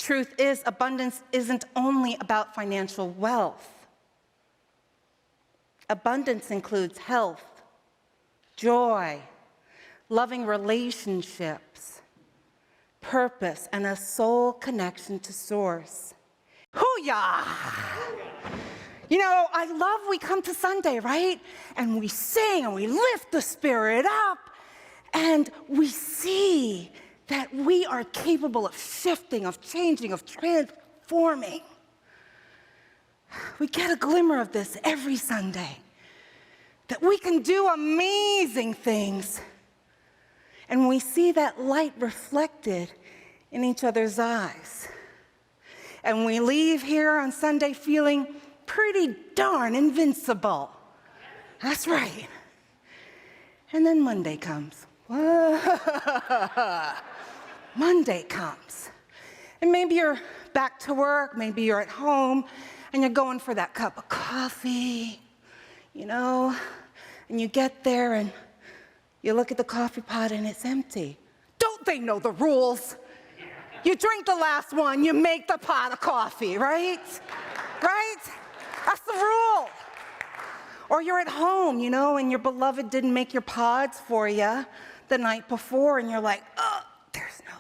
Truth is, abundance isn't only about financial wealth. Abundance includes health, joy, loving relationships, purpose, and a soul connection to Source. Hoo-yah! You know, I love we come to Sunday, right? And we sing and we lift the spirit up, and we see that we are capable of shifting, of changing, of transforming. We get a glimmer of this every Sunday, that we can do amazing things. And we see that light reflected in each other's eyes. And we leave here on Sunday feeling pretty darn invincible. That's right. And then Monday comes. Monday comes. And maybe you're back to work, maybe you're at home, and you're going for that cup of coffee, you know, and you get there and you look at the coffee pot and it's empty. Don't they know the rules? You drink the last one, you make the pot of coffee, right? Right? That's the rule. Or you're at home, you know, and your beloved didn't make your pods for you the night before, and you're like, oh, there's no,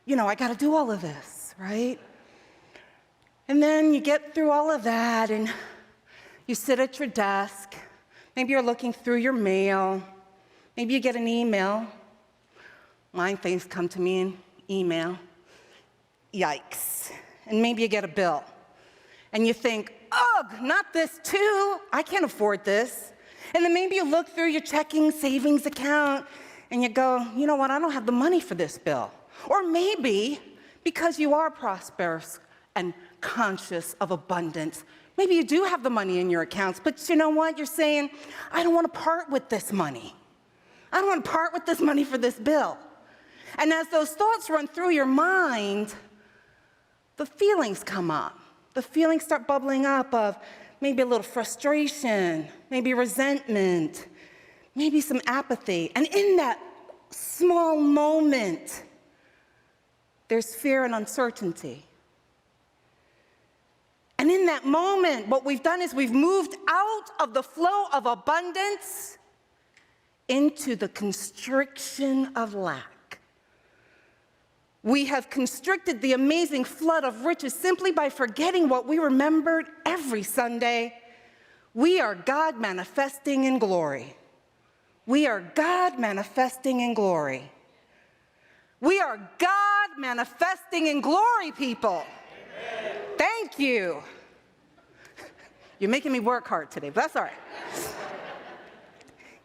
you know, I got to do all of this, right? And then you get through all of that, and you sit at your desk. Maybe you're looking through your mail. Maybe you get an email. Mine things come to me in email. Yikes. And maybe you get a bill. And you think, ugh, not this too. I can't afford this. And then maybe you look through your checking savings account and you go, you know what, I don't have the money for this bill. Or maybe, because you are prosperous and conscious of abundance, maybe you do have the money in your accounts, but you know what, you're saying, I don't want to part with this money. I don't want to part with this money for this bill. And as those thoughts run through your mind, the feelings come up. The feelings start bubbling up of maybe a little frustration, maybe resentment, maybe some apathy. And in that small moment, there's fear and uncertainty. And in that moment, what we've done is we've moved out of the flow of abundance into the constriction of lack. We have constricted the amazing flood of riches simply by forgetting what we remembered every Sunday. We are God manifesting in glory. We are God manifesting in glory. We are God manifesting in glory, people. Amen. Thank you. You're making me work hard today, but that's all right.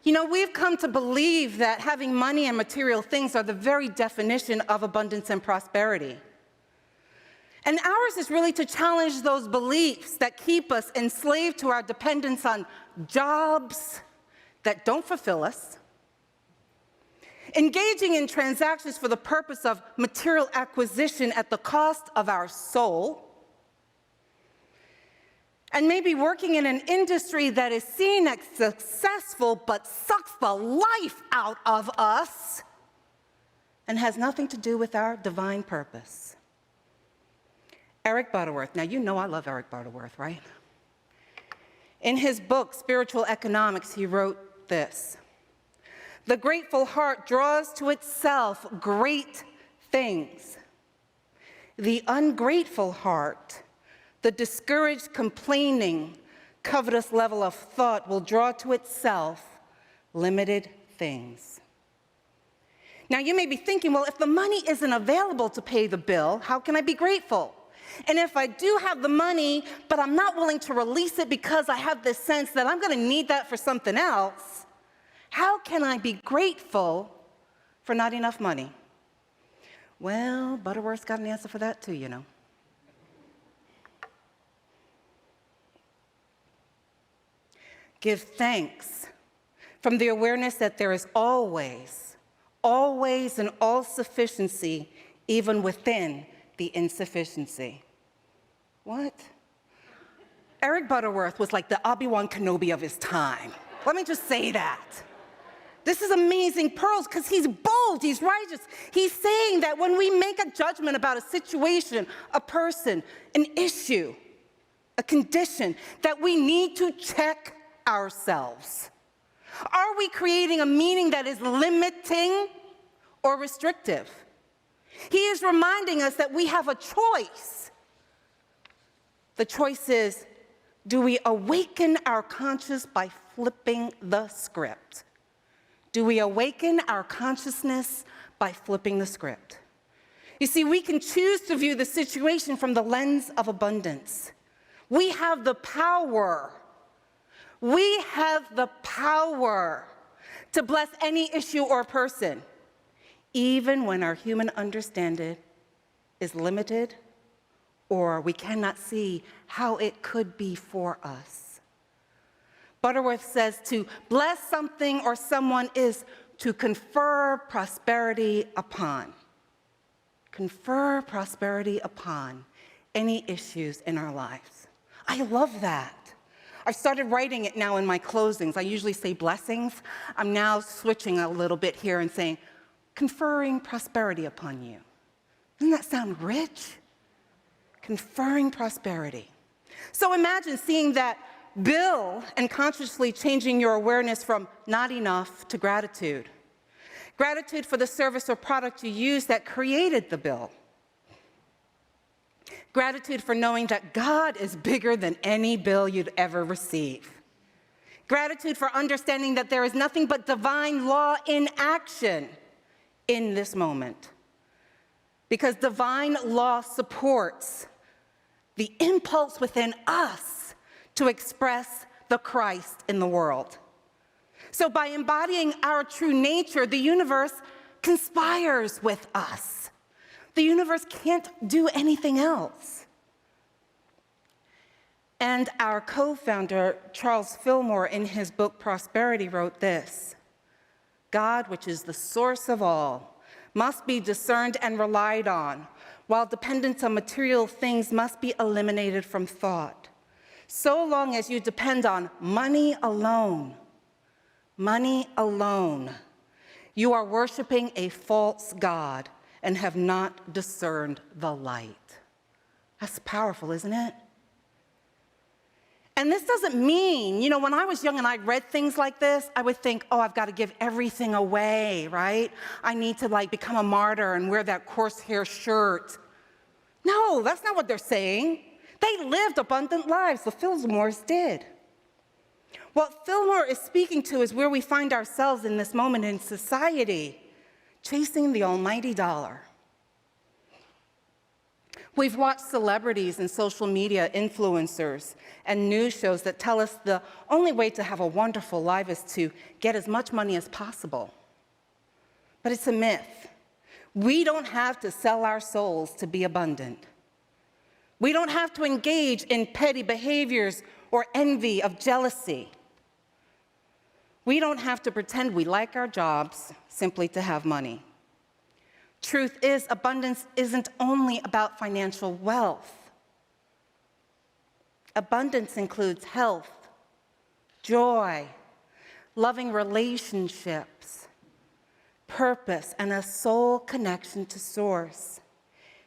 You know, we've come to believe that having money and material things are the very definition of abundance and prosperity. And ours is really to challenge those beliefs that keep us enslaved to our dependence on jobs that don't fulfill us, engaging in transactions for the purpose of material acquisition at the cost of our soul, and maybe working in an industry that is seen as successful but sucks the life out of us and has nothing to do with our divine purpose. Eric Butterworth, now you know I love Eric Butterworth, right? In his book, Spiritual Economics, he wrote this: "The grateful heart draws to itself great things. The ungrateful heart, the discouraged, complaining, covetous level of thought will draw to itself limited things." Now you may be thinking, well, if the money isn't available to pay the bill, how can I be grateful? And if I do have the money, but I'm not willing to release it because I have this sense that I'm going to need that for something else, how can I be grateful for not enough money? Well, Butterworth's got an answer for that too, you know. Give thanks from the awareness that there is always an all-sufficiency even within the insufficiency. What? Eric Butterworth was like the Obi-Wan Kenobi of his time. Let me just say that. This is amazing pearls because he's both holy, he's righteous. He's saying that when we make a judgment about a situation, a person, an issue, a condition, that we need to check ourselves. Are we creating a meaning that is limiting or restrictive? He is reminding us that we have a choice. The choice is, do we awaken our conscience by flipping the script? Do we awaken our consciousness by flipping the script? You see, we can choose to view the situation from the lens of abundance. We have the power. We have the power to bless any issue or person, even when our human understanding is limited or we cannot see how it could be for us. Butterworth says to bless something or someone is to confer prosperity upon. Confer prosperity upon any issues in our lives. I love that. I started writing it now in my closings. I usually say blessings. I'm now switching a little bit here and saying, conferring prosperity upon you. Doesn't that sound rich? Conferring prosperity. So imagine seeing that bill and consciously changing your awareness from not enough to gratitude. Gratitude for the service or product you used that created the bill. Gratitude for knowing that God is bigger than any bill you'd ever receive. Gratitude for understanding that there is nothing but divine law in action in this moment. Because divine law supports the impulse within us to express the Christ in the world. So by embodying our true nature, the universe conspires with us. The universe can't do anything else. And our co-founder, Charles Fillmore, in his book Prosperity, wrote this: God, which is the source of all, must be discerned and relied on, while dependence on material things must be eliminated from thought. So long as you depend on money alone, you are worshiping a false god and have not discerned the light. That's powerful, isn't it? And this doesn't mean, when I was young and I read things like this, I would think, oh, I've got to give everything away, right? I need to become a martyr and wear that horsehair shirt. No, that's not what they're saying. They lived abundant lives. The Fillmores did. What Fillmore is speaking to is where we find ourselves in this moment in society, chasing the almighty dollar. We've watched celebrities and social media influencers and news shows that tell us the only way to have a wonderful life is to get as much money as possible. But it's a myth. We don't have to sell our souls to be abundant. We don't have to engage in petty behaviors or envy of jealousy. We don't have to pretend we like our jobs simply to have money. Truth is, abundance isn't only about financial wealth. Abundance includes health, joy, loving relationships, purpose, and a soul connection to Source.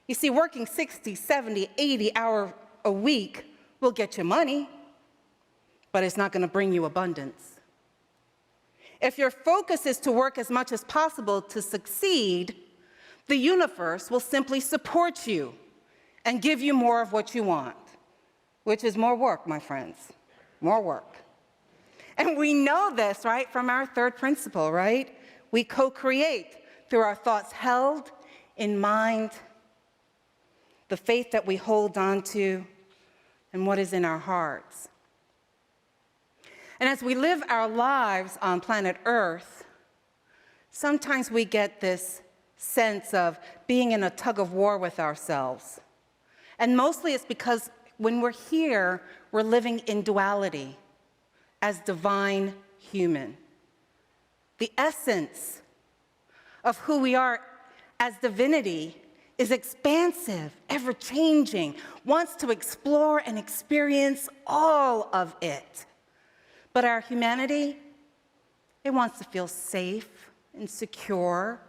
You see, working 60, 70, 80 hours a week will get you money, but it's not going to bring you abundance. If your focus is to work as much as possible to succeed, the universe will simply support you and give you more of what you want, which is more work, my friends, more work. And we know this, right, from our third principle, right? We co-create through our thoughts held in mind, the faith that we hold on to, and what is in our hearts. And as we live our lives on planet Earth, sometimes we get this sense of being in a tug of war with ourselves. And mostly it's because when we're here, we're living in duality as divine human. The essence of who we are as divinity is expansive, ever-changing, wants to explore and experience all of it. But our humanity, it wants to feel safe and secure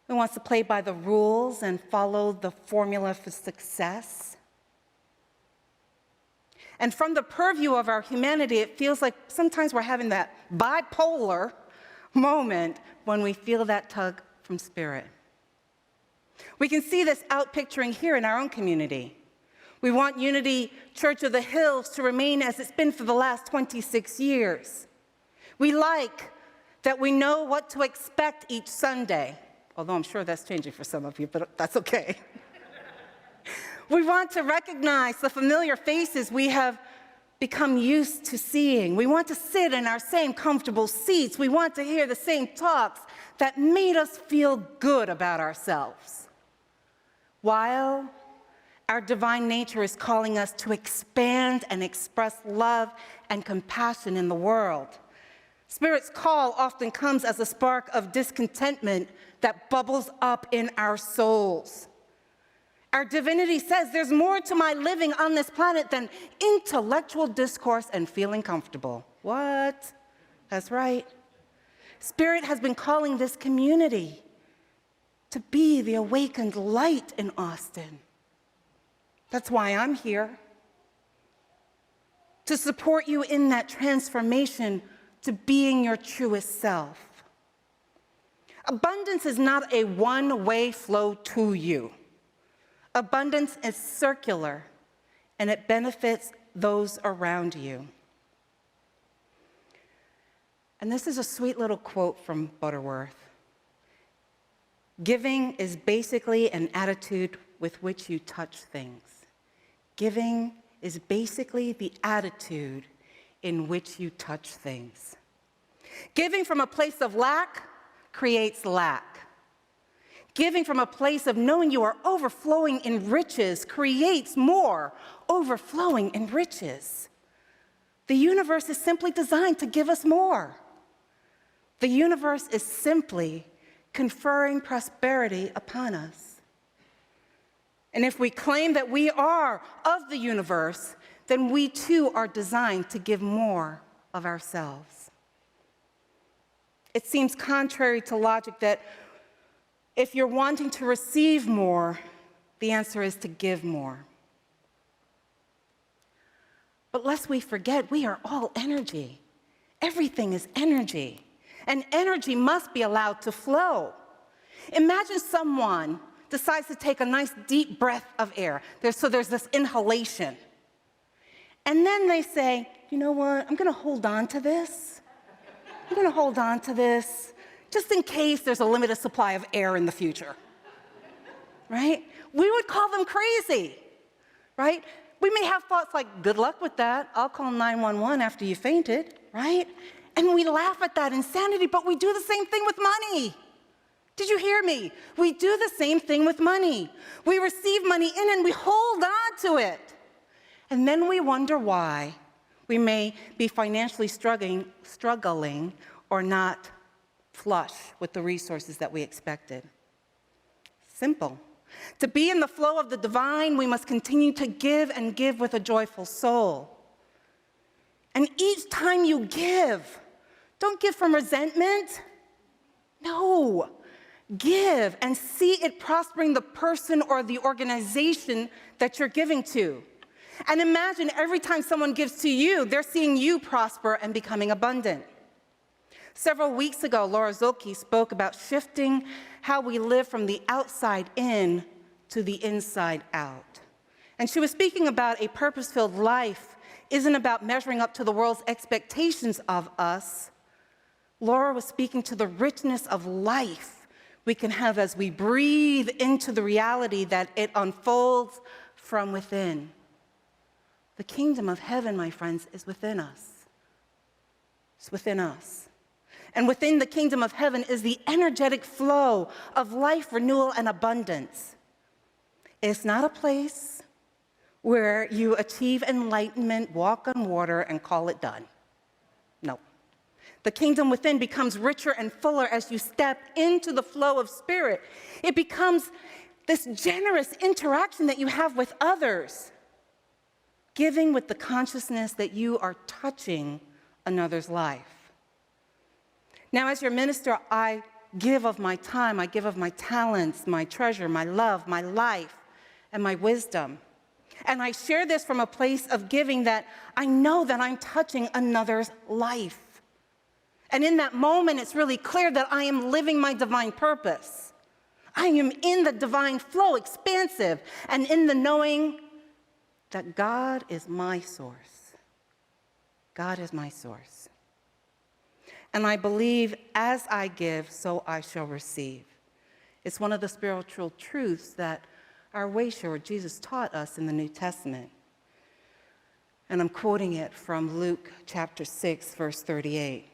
Who wants to play by the rules and follow the formula for success? And from the purview of our humanity, it feels like sometimes we're having that bipolar moment when we feel that tug from spirit. We can see this outpicturing here in our own community. We want Unity Church of the Hills to remain as it's been for the last 26 years. We like that we know what to expect each Sunday, although I'm sure that's changing for some of you, but that's okay. We want to recognize the familiar faces we have become used to seeing. We want to sit in our same comfortable seats. We want to hear the same talks that made us feel good about ourselves. While our divine nature is calling us to expand and express love and compassion in the world, Spirit's call often comes as a spark of discontentment that bubbles up in our souls. Our divinity says there's more to my living on this planet than intellectual discourse and feeling comfortable. What? That's right. Spirit has been calling this community to be the awakened light in Austin. That's why I'm here. To support you in that transformation to being your truest self. Abundance is not a one-way flow to you. Abundance is circular, and it benefits those around you. And this is a sweet little quote from Butterworth. Giving is basically an attitude with which you touch things. Giving is basically the attitude in which you touch things. Giving from a place of lack creates lack. Giving from a place of knowing you are overflowing in riches creates more overflowing in riches. The universe is simply designed to give us more. The universe is simply conferring prosperity upon us. And if we claim that we are of the universe, then we too are designed to give more of ourselves. It seems contrary to logic that if you're wanting to receive more, the answer is to give more. But lest we forget, we are all energy. Everything is energy. And energy must be allowed to flow. Imagine someone decides to take a nice deep breath of air. So there's this inhalation. And then they say, you know what, I'm going to hold on to this. I'm going to hold on to this just in case there's a limited supply of air in the future. Right? We would call them crazy. Right? We may have thoughts like, good luck with that. I'll call 911 after you fainted. Right? And we laugh at that insanity, but we do the same thing with money. Did you hear me? We do the same thing with money. We receive money in and we hold on to it. And then we wonder why we may be financially struggling or not flush with the resources that we expected. Simple. To be in the flow of the divine, we must continue to give and give with a joyful soul. And each time you give, don't give from resentment. No. Give and see it prospering the person or the organization that you're giving to. And imagine every time someone gives to you, they're seeing you prosper and becoming abundant. Several weeks ago, Laura Zolke spoke about shifting how we live from the outside in to the inside out. And she was speaking about a purpose-filled life isn't about measuring up to the world's expectations of us. Laura was speaking to the richness of life we can have as we breathe into the reality that it unfolds from within. The kingdom of heaven, my friends, is within us. It's within us. And within the kingdom of heaven is the energetic flow of life, renewal, and abundance. It's not a place where you achieve enlightenment, walk on water, and call it done. No. The kingdom within becomes richer and fuller as you step into the flow of spirit. It becomes this generous interaction that you have with others, giving with the consciousness that you are touching another's life. Now, as your minister, I give of my time, I give of my talents, my treasure, my love, my life, and my wisdom. And I share this from a place of giving that I know that I'm touching another's life. And in that moment, it's really clear that I am living my divine purpose. I am in the divine flow, expansive, and in the knowing that God is my source. God is my source. And I believe as I give, so I shall receive. It's one of the spiritual truths that our way-shower Jesus taught us in the New Testament. And I'm quoting it from Luke chapter 6, verse 38.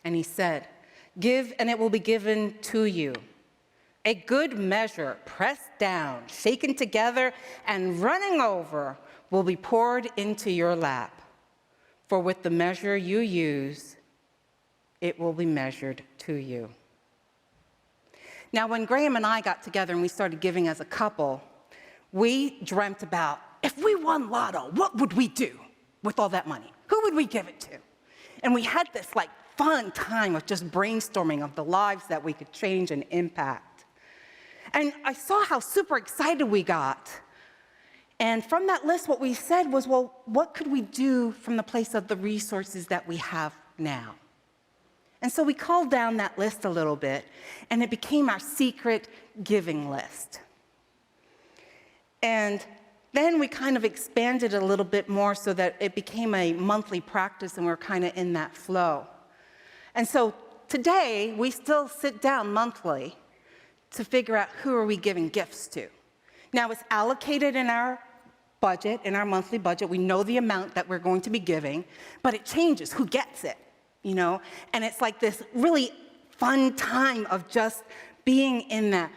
And he said, "Give, and it will be given to you. A good measure, pressed down, shaken together, and running over, will be poured into your lap. For with the measure you use, it will be measured to you." Now, when Graham and I got together and we started giving as a couple, we dreamt about, if we won lotto, what would we do with all that money? Who would we give it to? And we had this fun time of just brainstorming of the lives that we could change and impact. And I saw how super excited we got. And from that list, what we said was, well, what could we do from the place of the resources that we have now? And so we culled down that list a little bit, and it became our secret giving list. And then we kind of expanded it a little bit more so that it became a monthly practice, and we're kind of in that flow. And so today, we still sit down monthly to figure out who are we giving gifts to. Now, it's allocated in our budget, in our monthly budget. We know the amount that we're going to be giving, but it changes who gets it, And it's like this really fun time of just being in that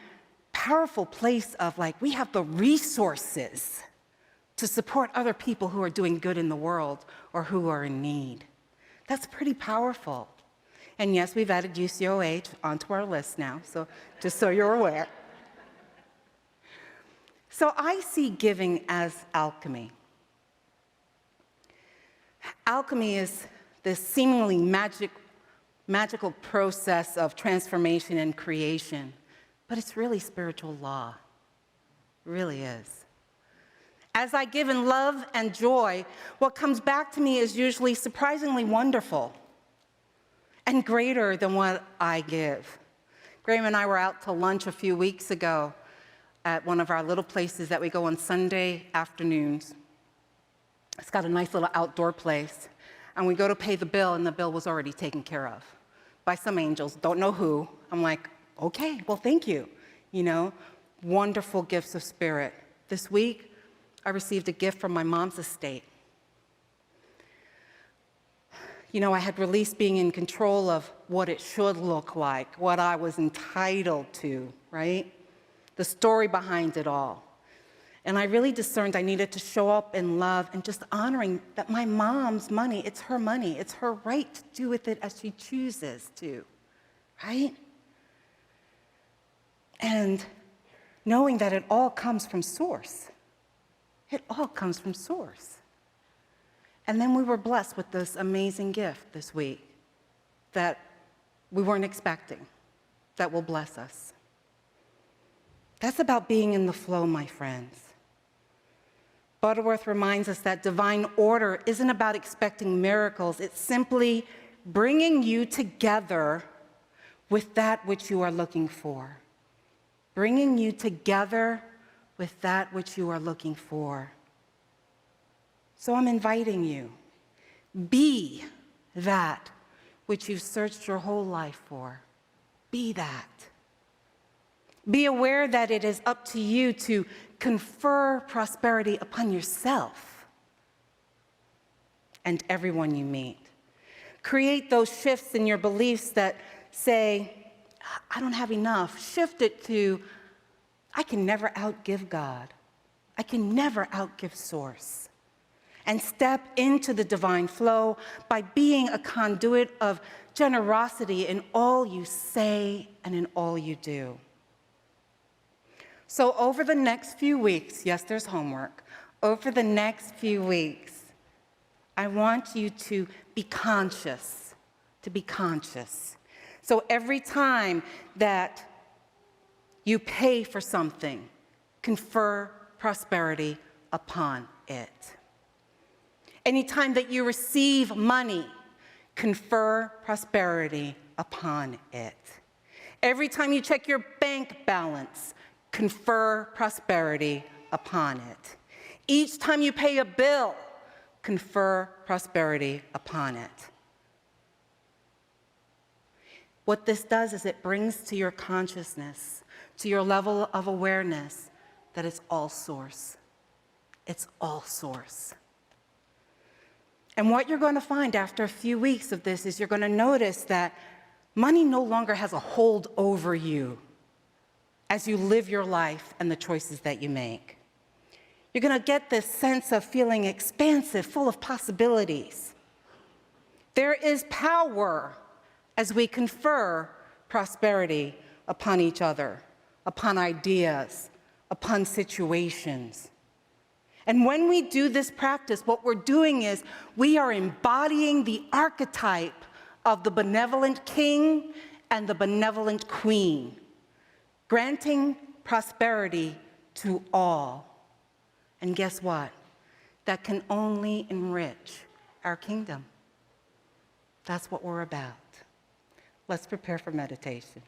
powerful place of we have the resources to support other people who are doing good in the world or who are in need. That's pretty powerful. And yes, we've added UCOH onto our list now, so just so you're aware. So I see giving as alchemy. Alchemy is this seemingly magical process of transformation and creation, but it's really spiritual law. It really is. As I give in love and joy, what comes back to me is usually surprisingly wonderful and greater than what I give. Graham and I were out to lunch a few weeks ago at one of our little places that we go on Sunday afternoons. It's got a nice little outdoor place. And we go to pay the bill, and the bill was already taken care of by some angels, don't know who. I'm like, okay, well, thank you. Wonderful gifts of spirit. This week, I received a gift from my mom's estate. I had released being in control of what it should look like, what I was entitled to, right? The story behind it all. And I really discerned I needed to show up in love and just honoring that my mom's money, it's her money. It's her right to do with it as she chooses to, right? And knowing that it all comes from source. It all comes from source. And then we were blessed with this amazing gift this week that we weren't expecting, that will bless us. That's about being in the flow, my friends. Butterworth reminds us that divine order isn't about expecting miracles. It's simply bringing you together with that which you are looking for. Bringing you together with that which you are looking for. So I'm inviting you, be that which you've searched your whole life for. Be that. Be aware that it is up to you to confer prosperity upon yourself and everyone you meet. Create those shifts in your beliefs that say, I don't have enough. Shift it to, I can never outgive God. I can never outgive Source. And step into the divine flow by being a conduit of generosity in all you say and in all you do. So over the next few weeks, yes, there's homework. Over the next few weeks, I want you to be conscious, So every time that you pay for something, confer prosperity upon it. Anytime that you receive money, confer prosperity upon it. Every time you check your bank balance, confer prosperity upon it. Each time you pay a bill, confer prosperity upon it. What this does is it brings to your consciousness, to your level of awareness, that it's all source. It's all source. And what you're going to find after a few weeks of this is you're going to notice that money no longer has a hold over you as you live your life and the choices that you make. You're going to get this sense of feeling expansive, full of possibilities. There is power as we confer prosperity upon each other, upon ideas, upon situations. And when we do this practice, what we're doing is we are embodying the archetype of the benevolent king and the benevolent queen, granting prosperity to all. And guess what? That can only enrich our kingdom. That's what we're about. Let's prepare for meditation.